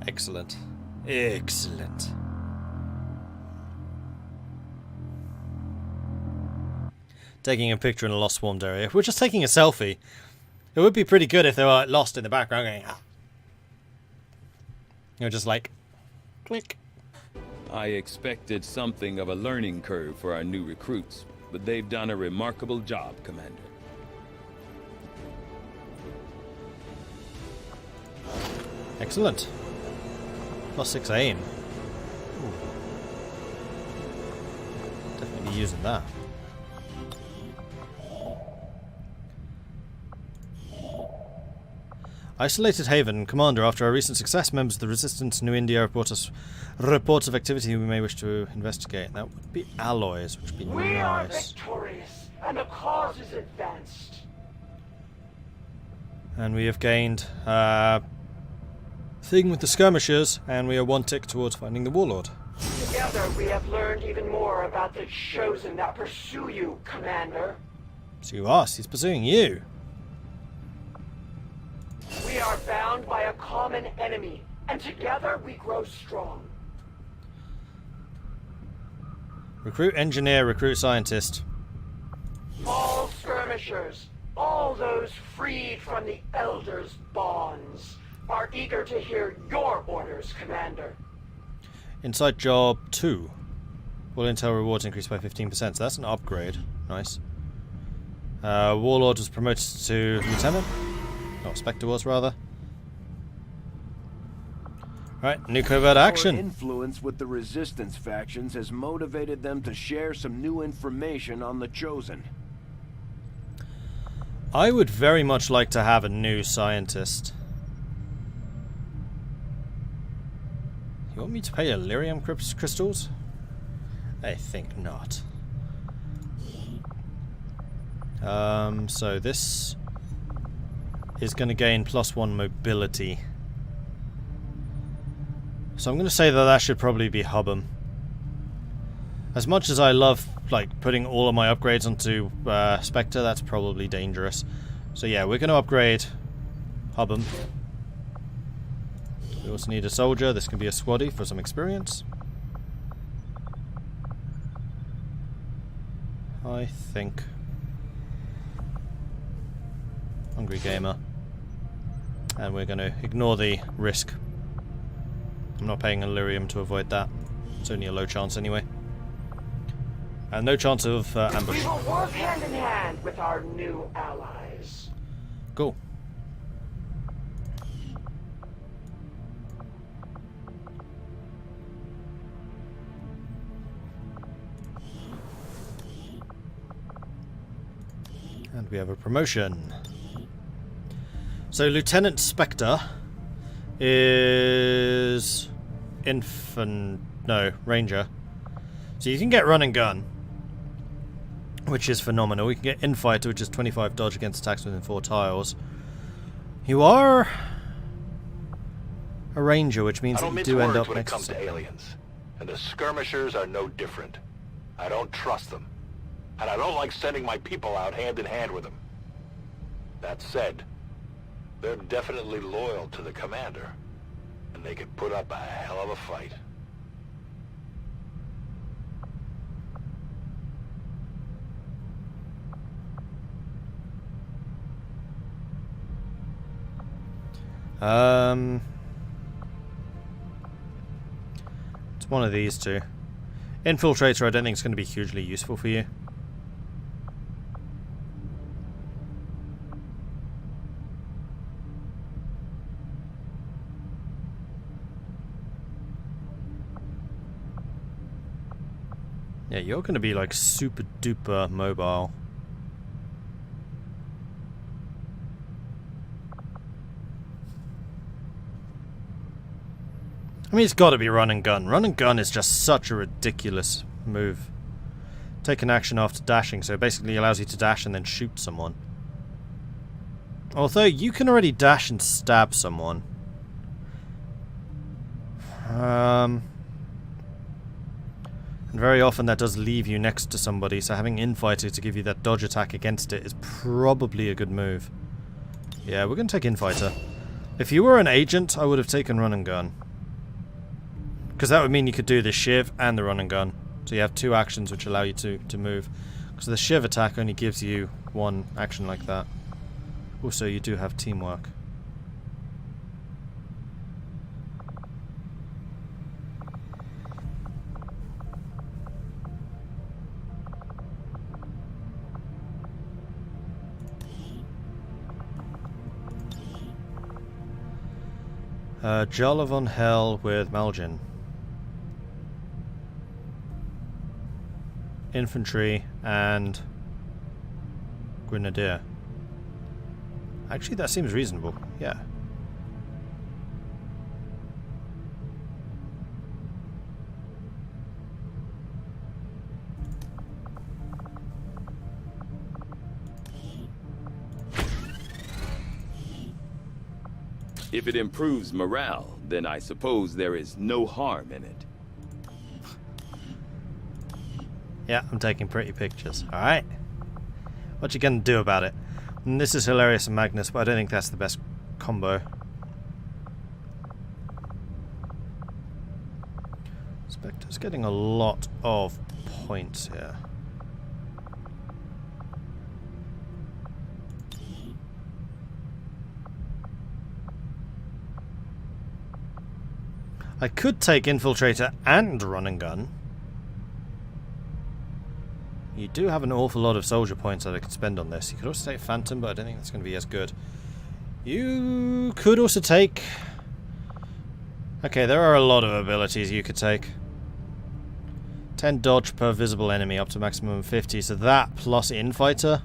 Excellent. Excellent. Taking a picture in a lost swarmed area. We're just taking a selfie. It would be pretty good if they were like, lost in the background going, ah. You know, just like, click. I expected something of a learning curve for our new recruits, but they've done a remarkable job, Commander. Excellent. +6 aim. Ooh. Definitely be using that. Isolated Haven. Commander, after our recent success, members of the Resistance New India report us reports of activity we may wish to investigate. That would be alloys, which would be we nice. We are victorious, and the cause is advanced. And we have gained thing with the skirmishers, and we are 1 tick towards finding the warlord. Together we have learned even more about the chosen that pursue you, Commander. Pursue us? He's pursuing you. We are bound by a common enemy, and together we grow strong. Recruit engineer, recruit scientist. All skirmishers, all those freed from the Elders' bonds, are eager to hear your orders, Commander. Inside job 2. Will intel rewards increased by 15%, so that's an upgrade. Nice. Warlord was promoted to lieutenant. Not Spectre was, rather. Right, new covert action. Our influence with the resistance factions has motivated them to share some new information on the Chosen. I would very much like to have a new scientist. You want me to pay Illyrium crystals? I think not. So this is going to gain +1 mobility. So I'm going to say that should probably be Hub'em. As much as I love like putting all of my upgrades onto Spectre, that's probably dangerous. So yeah, we're going to upgrade Hub'em. We also need a soldier. This can be a squaddy for some experience. I think. Hungry Gamer. And we're going to ignore the risk. I'm not paying Illyrium to avoid that. It's only a low chance anyway. And no chance of ambush. We will work hand in hand with our new allies. Cool. And we have a promotion. So Lieutenant Spectre is Ranger. So you can get run and gun, which is phenomenal. You can get Infighter, which is 25 dodge against attacks within 4 tiles. You are a Ranger, which means that you do end up when it next comes to to aliens. And the skirmishers are no different. I don't trust them. And I don't like sending my people out hand in hand with them. That said, they're definitely loyal to the commander. And they could put up a hell of a fight. It's one of these two. Infiltrator, I don't think it's going to be hugely useful for you. Yeah, you're going to be like super duper mobile. I mean, it's got to be run and gun. Run and gun is just such a ridiculous move. Take an action after dashing, so it basically allows you to dash and then shoot someone. Although, you can already dash and stab someone. And very often that does leave you next to somebody, so having Infighter to give you that dodge attack against it is probably a good move. Yeah, we're going to take Infighter. If you were an agent, I would have taken run and gun. Because that would mean you could do the shiv and the run and gun. So you have two actions which allow you to move. Because the shiv attack only gives you one action like that. Also, you do have teamwork. Jarl von Hell with Malgin. Infantry and Grenadier. Actually, that seems reasonable. Yeah. If it improves morale, then I suppose there is no harm in it. Yeah, I'm taking pretty pictures. Alright. What you gonna do about it? And this is Hilarious and Magnus, but I don't think that's the best combo. Spectre's getting a lot of points here. I could take Infiltrator and Run and Gun. You do have an awful lot of soldier points that I could spend on this. You could also take Phantom, but I don't think that's going to be as good. You could also take... Okay, there are a lot of abilities you could take. 10 dodge per visible enemy up to maximum 50, so that plus Infighter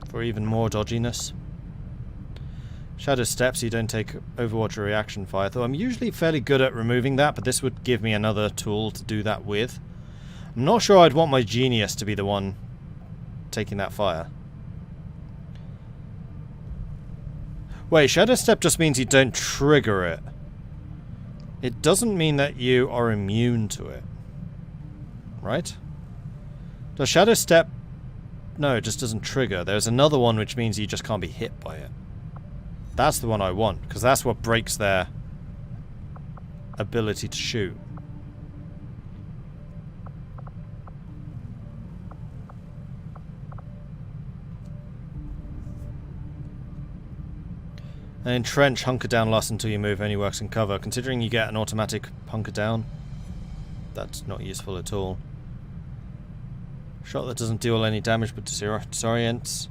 for even more dodginess. Shadow Steps, you don't take Overwatch or reaction fire, though I'm usually fairly good at removing that, but this would give me another tool to do that with. I'm not sure I'd want my Genius to be the one taking that fire. Wait, Shadow Step just means you don't trigger it. It doesn't mean that you are immune to it. Right? Does Shadow Step... No, it just doesn't trigger. There's another one which means you just can't be hit by it. That's the one I want, because that's what breaks their ability to shoot. And Entrench, hunker down last until you move, only works in cover. Considering you get an automatic hunker down, that's not useful at all. Shot that doesn't deal any damage but disorients.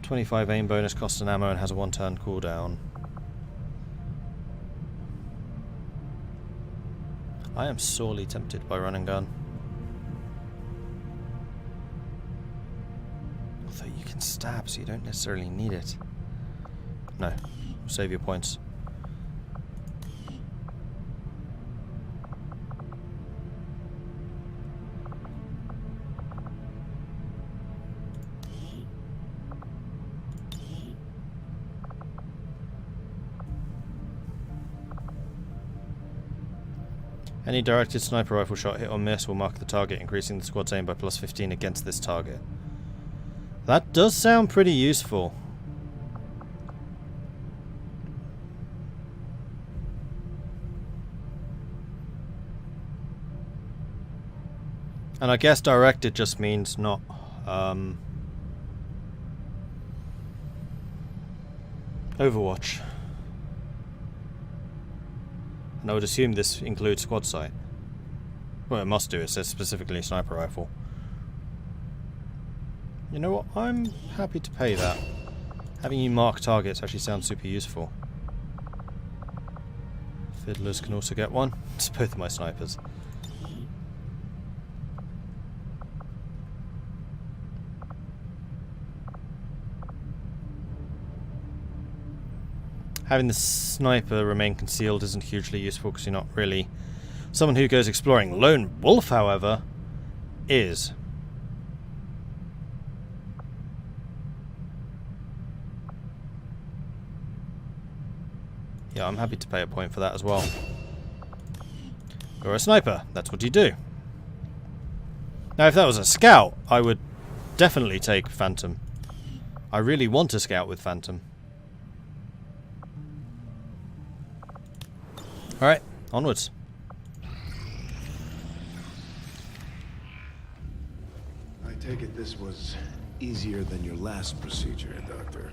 25 aim bonus, cost an ammo, and has a 1-turn cooldown. I am sorely tempted by Run and Gun. Although you can stab, so you don't necessarily need it. No. Save your points. Any directed sniper rifle shot hit or miss will mark the target, increasing the squad's aim by plus 15 against this target. That does sound pretty useful. And I guess directed just means not, Overwatch. And I would assume this includes squad sight. Well, it must do. It says specifically sniper rifle. You know what? I'm happy to pay that. Having you mark targets actually sounds super useful. Fiddlers can also get one. It's both of my snipers. Having the sniper remain concealed isn't hugely useful because you're not really someone who goes exploring. Lone Wolf, however, is. Yeah, I'm happy to pay a point for that as well. You're a sniper. That's what you do. Now, if that was a scout, I would definitely take Phantom. I really want a scout with Phantom. Alright, onwards. I take it this was easier than your last procedure, Doctor.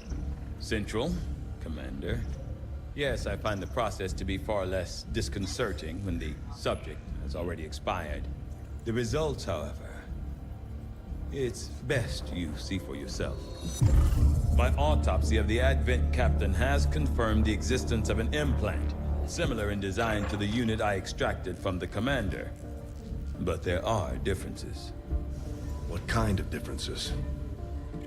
Central, Commander. Yes, I find the process to be far less disconcerting when the subject has already expired. The results, however, it's best you see for yourself. My autopsy of the Advent Captain has confirmed the existence of an implant, similar in design to the unit I extracted from the Commander. But there are differences. What kind of differences?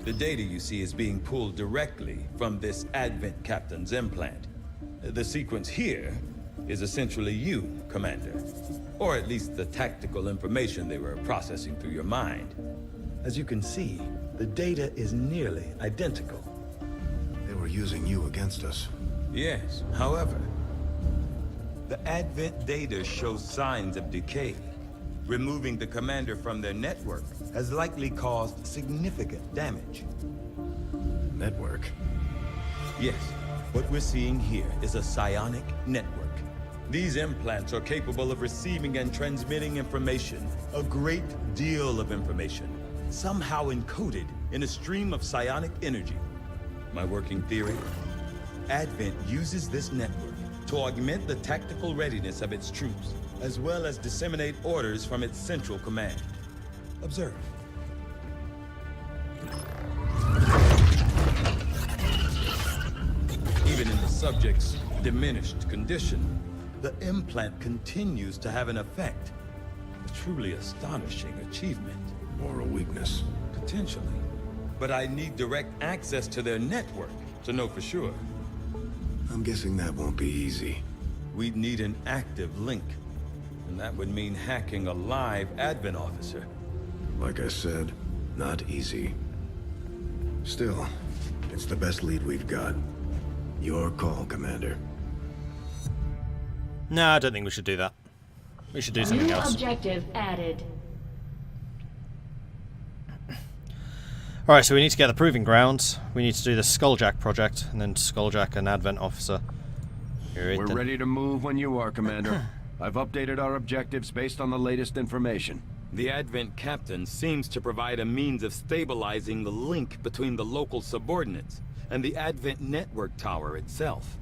The data you see is being pulled directly from this Advent Captain's implant. The sequence here is essentially you, Commander. Or at least the tactical information they were processing through your mind. As you can see, the data is nearly identical. They were using you against us. Yes, however, the Advent data shows signs of decay. Removing the Commander from their network has likely caused significant damage. Network? Yes, what we're seeing here is a psionic network. These implants are capable of receiving and transmitting information, a great deal of information, somehow encoded in a stream of psionic energy. My working theory? Advent uses this network to augment the tactical readiness of its troops, as well as disseminate orders from its central command. Observe. Even in the subject's diminished condition, the implant continues to have an effect. A truly astonishing achievement. Or a weakness? Potentially. But I need direct access to their network to know for sure. I'm guessing that won't be easy. We'd need an active link. And that would mean hacking a live Advent officer. Like I said, not easy. Still, it's the best lead we've got. Your call, Commander. No, I don't think we should do that. We should do something New else. objective added. Alright, so we need to get the Proving Grounds. We need to do the Skulljack project, and then Skulljack and Advent Officer. We're ready to move when you are, Commander. I've updated our objectives based on the latest information. The Advent Captain seems to provide a means of stabilizing the link between the local subordinates and the Advent network tower itself.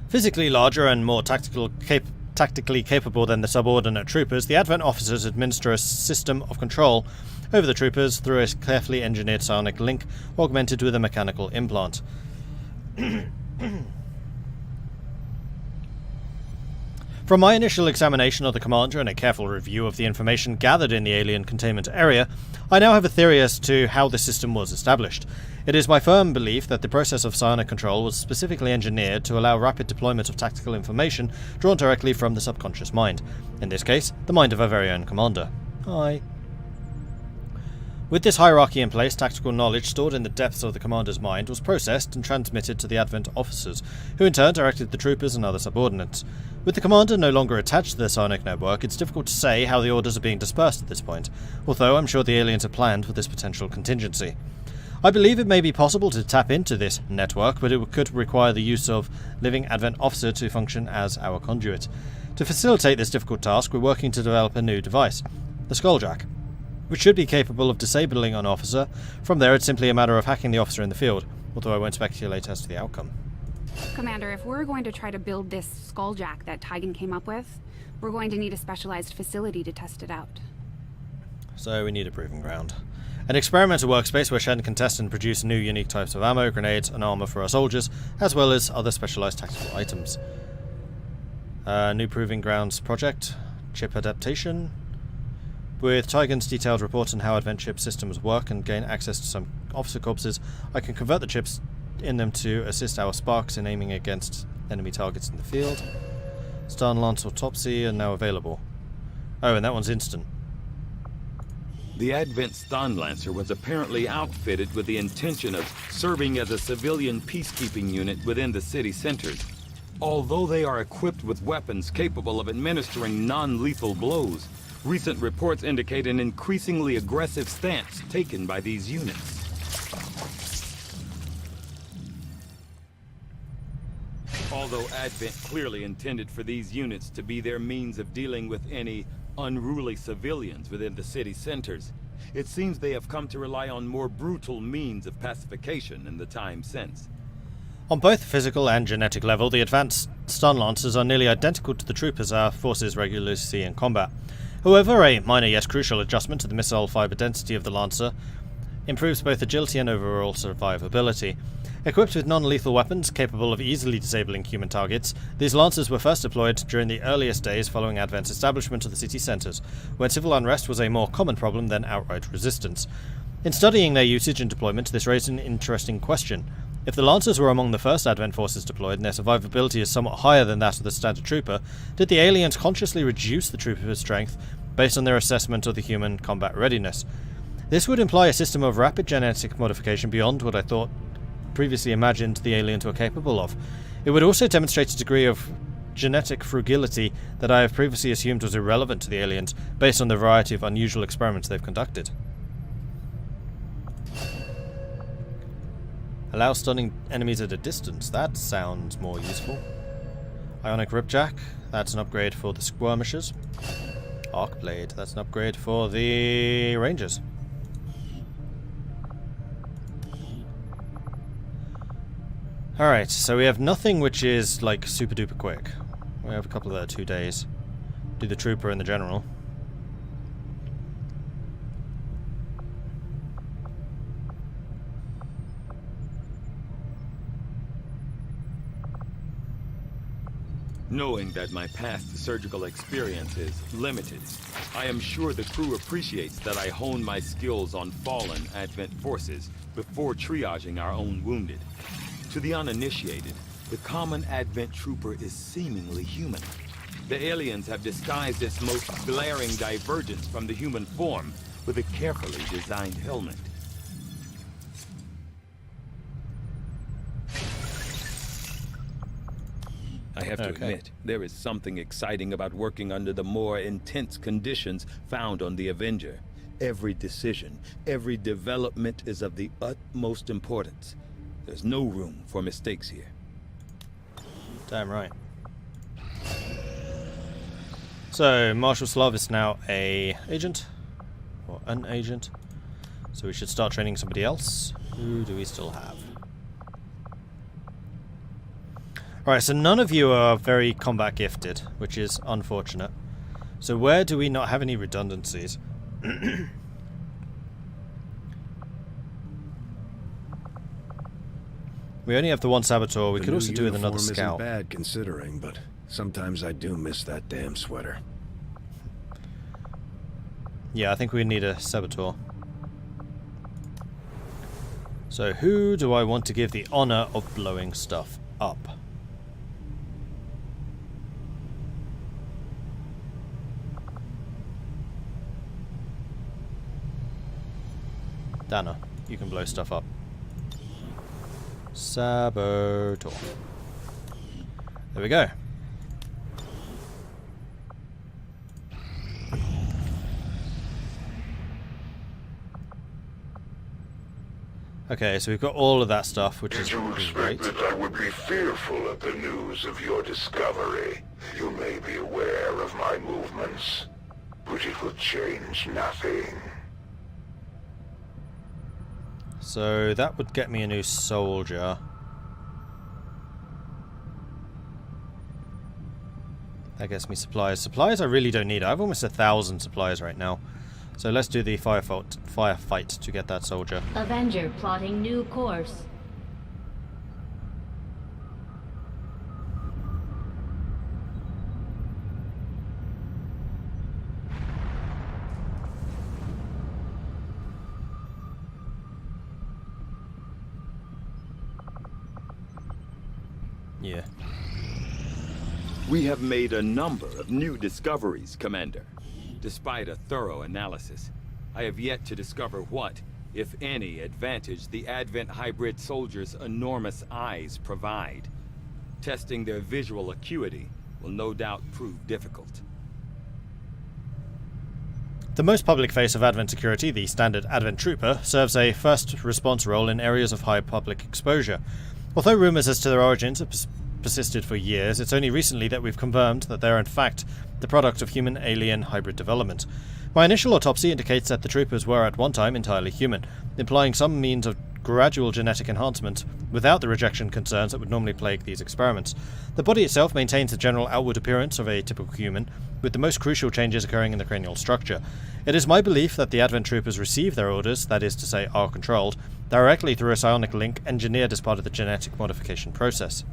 Physically larger and more tactically capable than the subordinate troopers, the Advent officers administer a system of control over the troopers through a carefully engineered psionic link augmented with a mechanical implant. From my initial examination of the commander and a careful review of the information gathered in the alien containment area, I now have a theory as to how the system was established. It is my firm belief that the process of psionic control was specifically engineered to allow rapid deployment of tactical information drawn directly from the subconscious mind. In this case, the mind of our very own commander. Hi. With this hierarchy in place, tactical knowledge stored in the depths of the commander's mind was processed and transmitted to the Advent officers, who in turn directed the troopers and other subordinates. With the commander no longer attached to the psionic network, it's difficult to say how the orders are being dispersed at this point, although I'm sure the aliens have planned for this potential contingency. I believe it may be possible to tap into this network, but it could require the use of living Advent officer to function as our conduit. To facilitate this difficult task, we're working to develop a new device, the Skulljack, which should be capable of disabling an officer. From there, it's simply a matter of hacking the officer in the field, although I won't speculate as to the outcome. Commander, if we're going to try to build this Skulljack that Tigan came up with, we're going to need a specialized facility to test it out. So we need a proving ground. An experimental workspace where Shen can test and produce new unique types of ammo, grenades, and armor for our soldiers, as well as other specialized tactical items. New proving grounds project, chip adaptation. With Tigan's detailed report on how Advent chip systems work and gain access to some officer corpses, I can convert the chips in them to assist our sparks in aiming against enemy targets in the field. Stun, Lance, Autopsy are now available. Oh, and that one's instant. The Advent Stun Lancer was apparently outfitted with the intention of serving as a civilian peacekeeping unit within the city centers. Although they are equipped with weapons capable of administering non-lethal blows, recent reports indicate an increasingly aggressive stance taken by these units. All Although Advent clearly intended for these units to be their means of dealing with any unruly civilians within the city centers, it seems they have come to rely on more brutal means of pacification in the time since. On both physical and genetic level, the advanced stun lancers are nearly identical to the troopers our forces regularly see in combat. However, a minor yet crucial adjustment to the missile fiber density of the lancer improves both agility and overall survivability. Equipped with non-lethal weapons capable of easily disabling human targets, these lancers were first deployed during the earliest days following Advent's establishment of the city centres, when civil unrest was a more common problem than outright resistance. In studying their usage and deployment, this raised an interesting question. If the lancers were among the first Advent forces deployed and their survivability is somewhat higher than that of the standard trooper, did the aliens consciously reduce the trooper's strength based on their assessment of the human combat readiness? This would imply a system of rapid genetic modification beyond what I thought previously imagined the aliens were capable of. It would also demonstrate a degree of genetic fragility that I have previously assumed was irrelevant to the aliens, based on the variety of unusual experiments they've conducted. Allow stunning enemies at a distance. That sounds more useful. Ionic Ripjack. That's an upgrade for the skirmishers. Arc Blade. That's an upgrade for the rangers. Alright, so we have nothing which is like super duper quick. We have a couple that are 2 days. Do the trooper and the general. Knowing that my past surgical experience is limited, I am sure the crew appreciates that I hone my skills on fallen Advent forces before triaging our own wounded. To the uninitiated, the common Advent trooper is seemingly human. The aliens have disguised its most glaring divergence from the human form with a carefully designed helmet. I have to admit, there is something exciting about working under the more intense conditions found on the Avenger. Every decision, every development is of the utmost importance. There's no room for mistakes here. Damn right. So, Marshal Slav is now a agent, or an agent. So we should start training somebody else. Who do we still have? Alright, so none of you are very combat gifted, which is unfortunate. So where do we not have any redundancies? We only have the one saboteur. We could also do with another scout. Isn't bad considering, but sometimes I do miss that damn sweater. Yeah, I think we need a saboteur. So who do I want to give the honor of blowing stuff up? Dana, you can blow stuff up. Saboteur. There we go. Okay, so we've got all of that stuff, which is Did you great. expect that I would be fearful at the news of your discovery? You may be aware of my movements, but it will change nothing. So that would get me a new soldier. That gets me supplies. Supplies I really don't need. I have almost 1,000 supplies right now. So let's do the firefight to get that soldier. Avenger plotting new course. Yeah. We have made a number of new discoveries, Commander. Despite a thorough analysis, I have yet to discover what, if any, advantage the Advent hybrid soldiers' enormous eyes provide. Testing their visual acuity will no doubt prove difficult. The most public face of Advent security, the standard Advent Trooper, serves a first response role in areas of high public exposure. Although rumors as to their origins have persisted for years. It's only recently that we've confirmed that they're in fact the product of human-alien hybrid development. My initial autopsy indicates that the troopers were at one time entirely human, implying some means of gradual genetic enhancement without the rejection concerns that would normally plague these experiments. The body itself maintains the general outward appearance of a typical human, with the most crucial changes occurring in the cranial structure. It is my belief that the Advent troopers receive their orders, that is to say are controlled, directly through a psionic link engineered as part of the genetic modification process.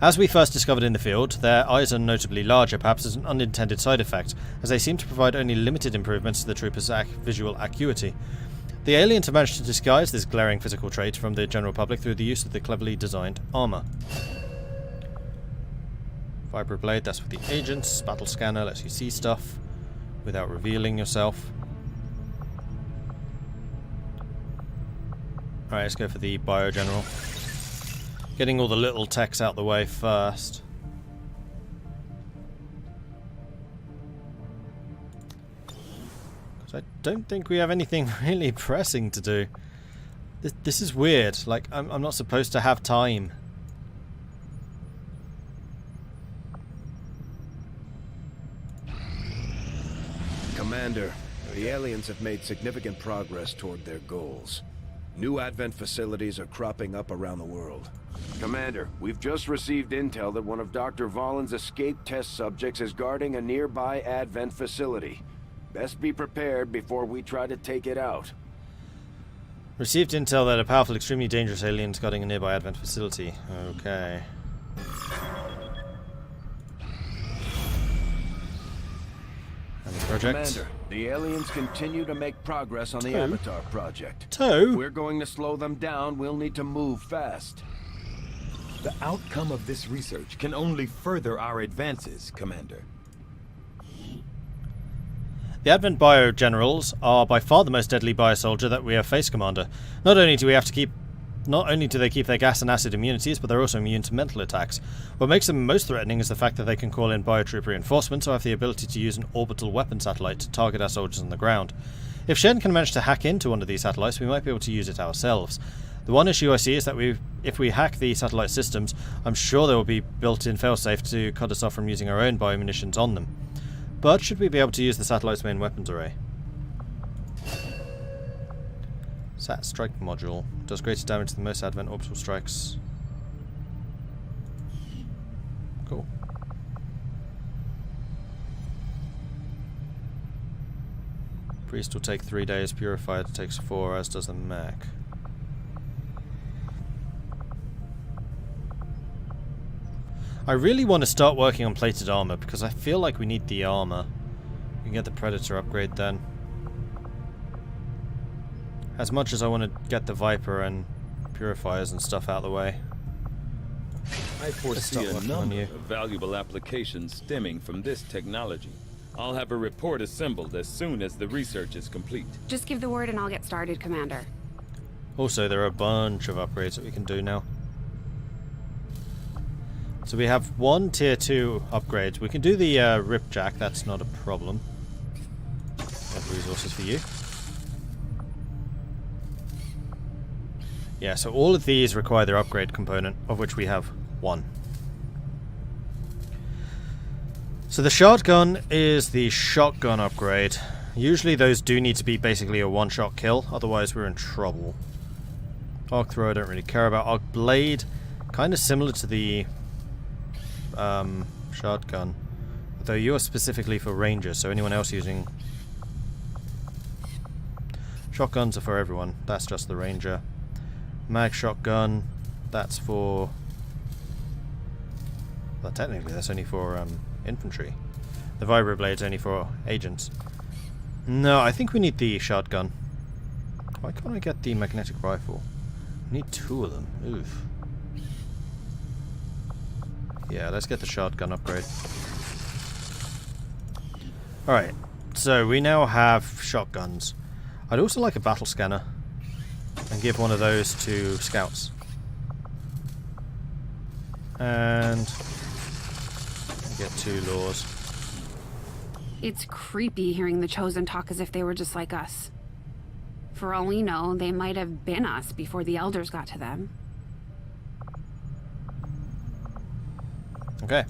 As we first discovered in the field, their eyes are notably larger, perhaps as an unintended side effect, as they seem to provide only limited improvements to the troopers' visual acuity. The aliens have managed to disguise this glaring physical trait from the general public through the use of the cleverly designed armor. Vibroblade, that's for the agents. Battle scanner lets you see stuff without revealing yourself. Alright, let's go for the Biogeneral. Getting all the little techs out the way first. Because I don't think we have anything really pressing to do. This is weird. Like, I'm not supposed to have time. Commander, the aliens have made significant progress toward their goals. New Advent facilities are cropping up around the world. Commander, we've just received intel that one of Dr. Vollin's escape test subjects is guarding a nearby Advent facility. Best be prepared before we try to take it out. Received intel that a powerful, extremely dangerous alien is guarding a nearby Advent facility. Okay. And the project? Commander, the aliens continue to make progress on the Avatar project. If we're going to slow them down, we'll need to move fast. The outcome of this research can only further our advances, Commander. The Advent Biogenerals are by far the most deadly biosoldier that we have faced, Commander. Not only do they keep their gas and acid immunities, but they're also immune to mental attacks. What makes them most threatening is the fact that they can call in biotroop reinforcements or have the ability to use an orbital weapon satellite to target our soldiers on the ground. If Shen can manage to hack into one of these satellites, we might be able to use it ourselves. The one issue I see is that if we hack the satellite systems, I'm sure there will be built-in failsafe to cut us off from using our own biomunitions on them. But should we be able to use the satellite's main weapons array? Sat strike module does greater damage than most Advent orbital strikes. Cool. Priest will take 3 days, Purified takes 4, as does the mech. I really want to start working on plated armor because I feel like we need the armor. We can get the Predator upgrade then. As much as I want to get the Viper and Purifiers and stuff out of the way. I foresee a number of valuable applications stemming from this technology. I'll have a report assembled as soon as the research is complete. Just give the word and I'll get started, Commander. Also, there are a bunch of upgrades that we can do now. So we have one tier 2 upgrade. We can do the Ripjack, that's not a problem. Have resources for you. Yeah, so all of these require their upgrade component, of which we have one. So the shotgun is the shotgun upgrade. Usually those do need to be basically a one-shot kill, otherwise we're in trouble. Arc throw I don't really care about. Arc blade, kind of similar to the shotgun, though you are specifically for rangers, so anyone else using shotguns are for everyone. That's just the ranger. Mag shotgun, that's for, well, technically that's only for infantry. The Vibroblade's only for agents. No, I think we need the shotgun. Why can't I get the magnetic rifle? I need 2 of them. Oof. Yeah, let's get the shotgun upgrade. Alright, so we now have shotguns. I'd also like a battle scanner. And give one of those to scouts. And get 2 laws. It's creepy hearing the Chosen talk as if they were just like us. For all we know, they might have been us before the Elders got to them. Okay.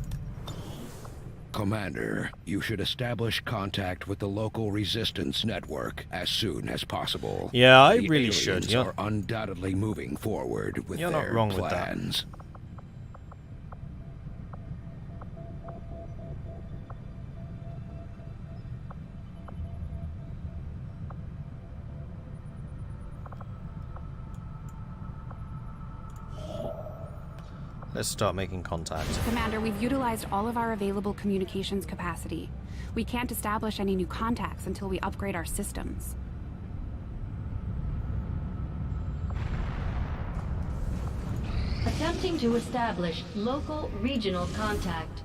Commander, you should establish contact with the local resistance network as soon as possible. Yeah, I The really aliens should. You're, are undoubtedly moving forward with you're their not wrong with that. plans. Let's start making contact. Commander, we've utilized all of our available communications capacity. We can't establish any new contacts until we upgrade our systems. Attempting to establish local regional contact.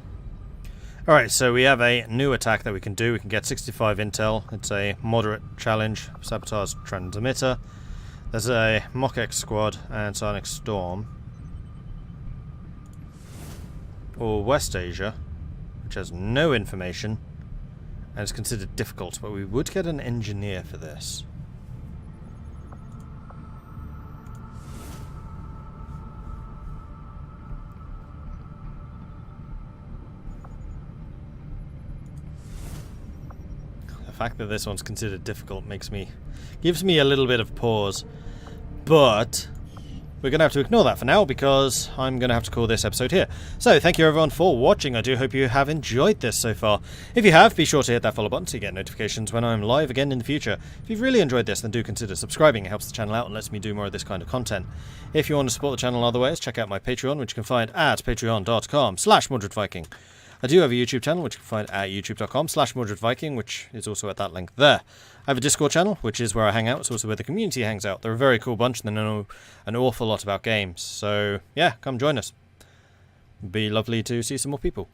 Alright, so we have a new attack that we can do. We can get 65 intel. It's a moderate challenge. Sabotage transmitter. There's a Mock X squad and Sonic Storm. Or West Asia, which has no information and is considered difficult, but we would get an engineer for this. The fact that this one's considered difficult gives me a little bit of pause, but we're going to have to ignore that for now because I'm going to have to call this episode here. So, thank you everyone for watching. I do hope you have enjoyed this so far. If you have, be sure to hit that follow button so you get notifications when I'm live again in the future. If you've really enjoyed this, then do consider subscribing. It helps the channel out and lets me do more of this kind of content. If you want to support the channel other ways, check out my Patreon, which you can find at patreon.com/MordredViking. I do have a YouTube channel, which you can find at youtube.com/MordredViking, which is also at that link there. I have a Discord channel, which is where I hang out. It's also where the community hangs out. They're a very cool bunch, and they know an awful lot about games. So, yeah, come join us. It'd be lovely to see some more people.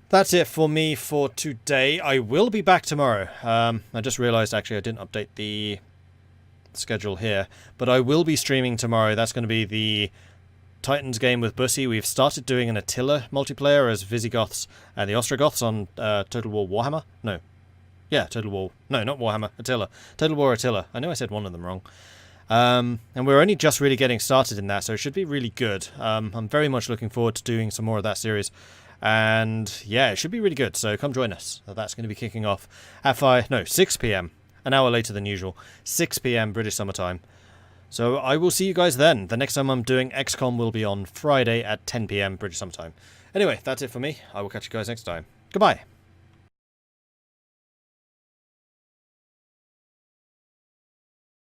That's it for me for today. I will be back tomorrow. I just realised, actually, I didn't update the schedule here. But I will be streaming tomorrow. That's going to be the Titans game with Bussy. We've started doing an Attila multiplayer as Visigoths and the Ostrogoths on Total War Warhammer. No. Yeah, Total War. No, not Warhammer. Attila. Total War Attila. I know I said one of them wrong. And we're only just really getting started in that, so it should be really good. I'm very much looking forward to doing some more of that series. And yeah, it should be really good, so come join us. That's going to be kicking off at 6 p.m. An hour later than usual. 6 p.m. British Summer Time. So I will see you guys then. The next time I'm doing XCOM will be on Friday at 10 p.m. British Summer Time. Anyway, that's it for me. I will catch you guys next time. Goodbye.